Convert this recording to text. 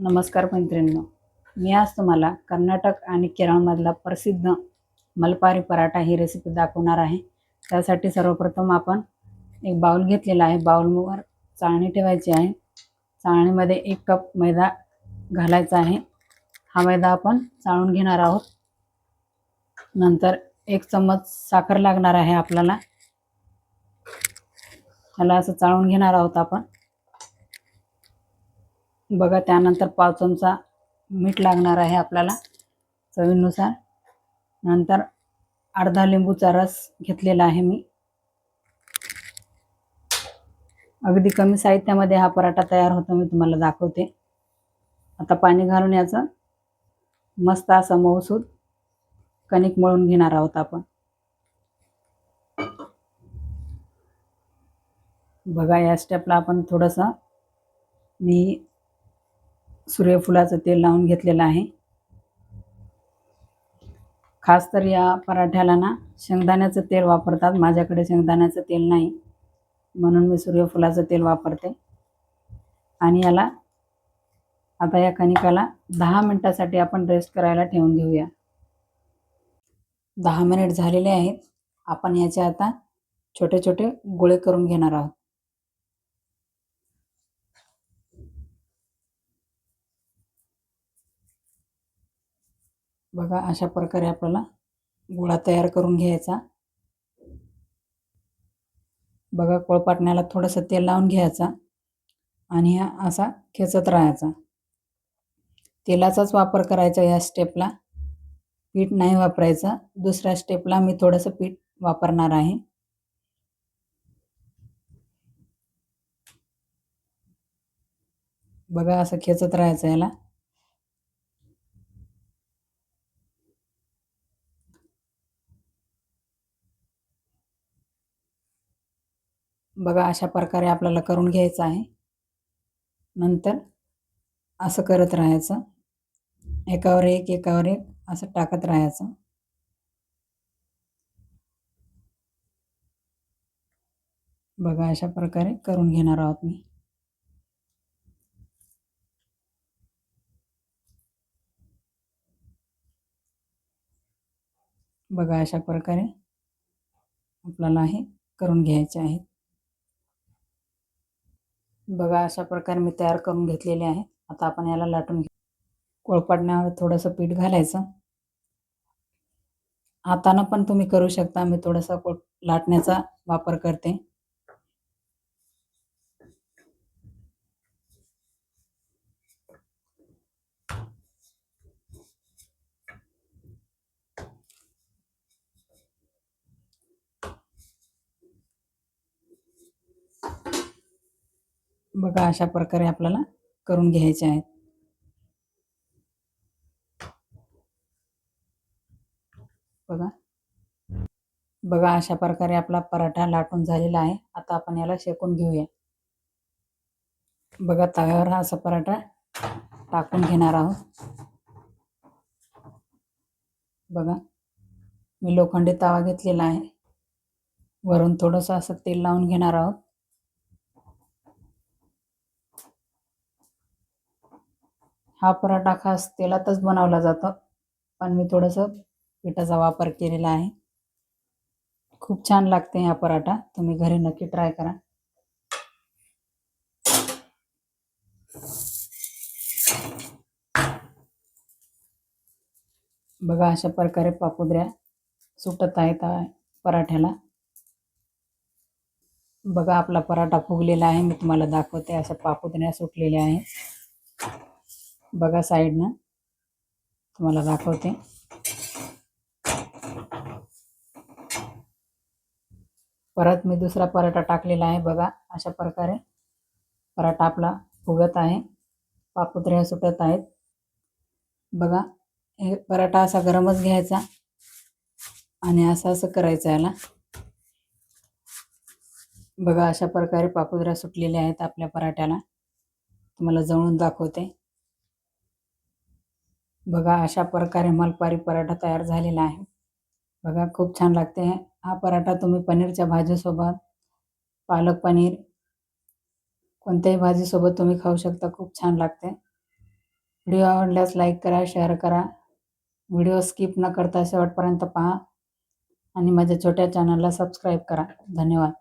नमस्कार मैत्रिणींनो, मी आज तुम्हाला कर्नाटक आणि केरळमधला प्रसिद्ध मलबारी पराठा ही रेसिपी दाखवणार आहे. त्यासाठी सर्वप्रथम आपण एक बाउल घेतलेला आहे. बाउलवर चाळणी ठेवायची आहे. चाळणीमध्ये 1 कप मैदा घालायचा आहे. हा मैदा आपण चाळून घेणार आहोत. नंतर 1 चम्मच साखर लागणार आहे आपल्याला. ह्याला असं चाळून घेणार आहोत आपण. बघा, त्यानंतर 5 चमचा मीठ लागणार आहे आपल्याला चवीनुसार. नंतर अर्धा लिंबूचा रस घेतलेला आहे मी. अगदी कमी साहित्यामध्ये हा पराठा तयार होतो, मी तुम्हाला दाखवते. आता पाणी घालून याचं मस्त असं मऊसूत कणिक मळून घेणार आहोत आपण. बघा, या स्टेपला आपण थोडंसं मी सूर्यफुलाचं तेल लावून घेतलेलं आहे. खास तर या पराठ्याला ना शेंगदाण्याचं तेल वापरतात. माझ्याकडे शेंगदाण्याचं तेल नाही, म्हणून मी सूर्यफुलाचं तेल वापरते. आणि याला आता या कणिकाला 10 मिनिटासाठी आपण रेस्ट करायला ठेवून घेऊया. 10 मिनिट झालेले आहेत. आपण याचे आता छोटे छोटे गोळे करून घेणार आहोत. बघा, अशा प्रकारे आपल्याला गोळा तयार करून घ्यायचा. बघा, पोळपाटण्याला थोडंसं तेल लावून घ्यायचा आणि हा असा खेचत राहायचा. तेलाचाच वापर करायचा या स्टेपला, पीठ नाही वापरायचं. दुसऱ्या स्टेपला मी थोडंसं पीठ वापरणार आहे. बघा, असं खेचत राहायचं याला. बघा, अशा प्रकारे आपल्याला करून घ्यायचं आहे. नंतर असं करत राहायचं, एकावर एक एकावर एक असं टाकत राहायचं. बघा, अशा प्रकारे करून घेणार आहोत मी. बघा, अशा प्रकारे आपल्याला हे करून घ्यायचे आहे. बघा, अशा प्रकारे मी तयार करून घेतलेले आहे. आता आपण याला लाटून घेऊ. पोळपाटण्यावर थोडंसं पीठ घालायचं. हातानं पण तुम्ही करू शकता, मी थोडंसं लाटण्याचा वापर करते. बघा, अशा प्रकारे आपल्याला करून घ्यायचे आहेत. बघा बघा, अशा प्रकारे आपला पराठा लाटून झालेला आहे. आता आपण याला शेकून घेऊया. बघा, तव्यावर हा असा पराठा टाकून घेणार आहोत. बघा, मी लोखंडी तवा घेतलेला आहे. वरून थोडंसं असं तेल लावून घेणार आहोत. हा पराठा खास तेलातच बनवला जातो, पण मी थोडंसं पिठाचा वापर केलेला आहे. खूप छान लागते हा पराठा, तुम्ही घरी नक्की ट्राय करा. बघा, अशा प्रकारे पापुद्र्या सुटत आहेत पराठ्याला. बघा, आपला पराठा फुगलेला आहे. मी तुम्हाला दाखवते, अशा पापुद्र्या सुटलेल्या आहेत. बघा, साईडनं तुम्हाला दाखवते. परत मी दुसरा पराठा टाकलेला आहे. बघा, अशा प्रकारे पराठा आपला फुगत आहे, पापुद्र्या सुटत आहेत. बघा, हे पराठा असा गरमच घ्यायचा आणि असं असं करायचं याला. बघा, अशा प्रकारे पापुद्र्या सुटलेल्या आहेत आपल्या पराठ्याला. तुम्हाला जवळून दाखवते. बघा, अशा प्रकारे मलबारी पराठा तयार झालेला आहे. बघा, खूप छान लागते. हा पराठा तुम्ही पनीरच्या भाजीसोबत, पालक पनीर, कोणत्याही भाजीसोबत तुम्ही खाऊ शकता. खूप छान लागते. व्हिडिओ आवडल्यास लाईक करा, शेअर करा. व्हिडिओ स्किप न करता शेवटपर्यंत पहा आणि माझ्या छोट्या चॅनलला सबस्क्राईब करा. धन्यवाद.